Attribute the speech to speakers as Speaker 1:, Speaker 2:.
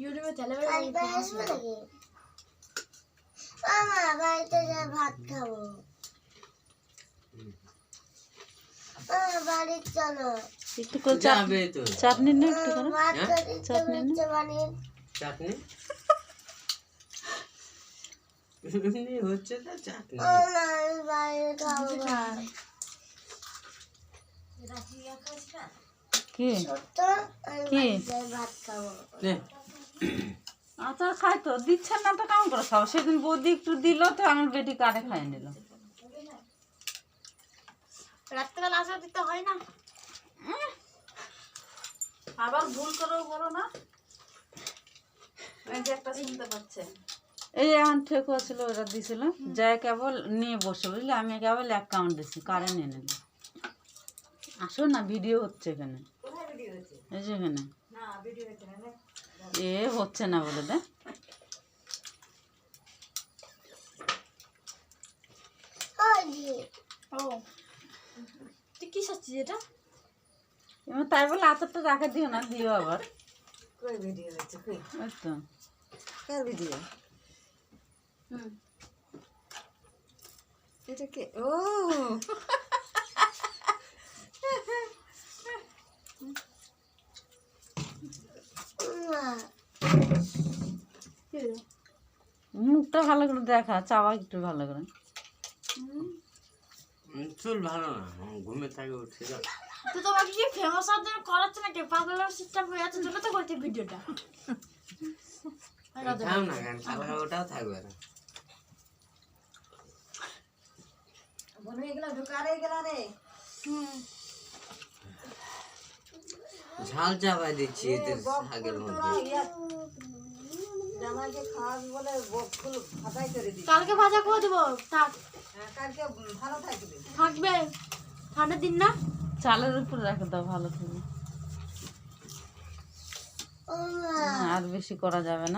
Speaker 1: ইউটিউবে চ্যানেলে আসবে নাকি?
Speaker 2: মামা বাড়িতে যা ভাত খাবো। বাড়ি চলো।
Speaker 3: একটু করে চাটনি না একটু করে
Speaker 2: চাটনি
Speaker 4: চাটনি হচ্ছে না চাটনি
Speaker 2: বাইরে খাবো ভাত।
Speaker 3: কি
Speaker 2: ছোট্ট
Speaker 3: কি
Speaker 2: ভাত খাবো।
Speaker 3: আচ্ছা খাই তো দিচ্ছেন না তো কেমন করে খাবো? সেদিন বৌদি একটু দিল তো আমার বেটি কারে খাই নিল।
Speaker 1: রাত্রেবেলা আসা দিতে হয় না,
Speaker 3: আবার ভুল করেও বলো না। এই যে একটা শুনতে পাচ্ছে, এই এখন ঠেকুয়া ছিল ওরা দিছিল, যাই কেবল নিয়ে বসে বুঝলি, আমি কেবল অ্যাকাউন্ট দিছি, কারে নিয়ে নিল। আসো না, ভিডিও হচ্ছে এখানে, এই যে এখানে এ হচ্ছে না বলে দে।
Speaker 1: ও তুই কি চাচ্ছিস এটা?
Speaker 3: এবার তাই বলে আচারটা রাখা দিও না, দিও আবার।
Speaker 5: কই ভিডিও হচ্ছে কই
Speaker 3: ওই তো
Speaker 5: কার ভিডিও এটা কে ও
Speaker 3: মুখটা ভালো করে দেখা, চাওয়া একটু ভালো করে।
Speaker 4: চুল ভালো না, ঘুমে থাকে উঠে যাও।
Speaker 1: তো তোমাকে কি ফেমাস হওয়ার জন্য করাচ্ছে নাকি? পাগলের সিস্টেম হয়ে আছে জন্য তো করছে ভিডিওটা।
Speaker 4: খাও না কেন, কালকে ওটাও থাকবে না।
Speaker 5: বনে এগুলা ঢুকারে গেলা রে
Speaker 4: ঝাল চাপাই দিচ্ছি এতে শাকের মধ্যে।
Speaker 5: জামাইকে খাওয়াবি বলে বকফুল ফাটাই করে দিই।
Speaker 1: কালকে ভাজা করে দেবো, থাক
Speaker 5: কালকে ভালো থাকবে।
Speaker 1: থাকবে, ঠান্ডার দিন না।
Speaker 3: চালের উপর রেখে দাও, ভালো থাকবে। আর বেশি করা যাবে না।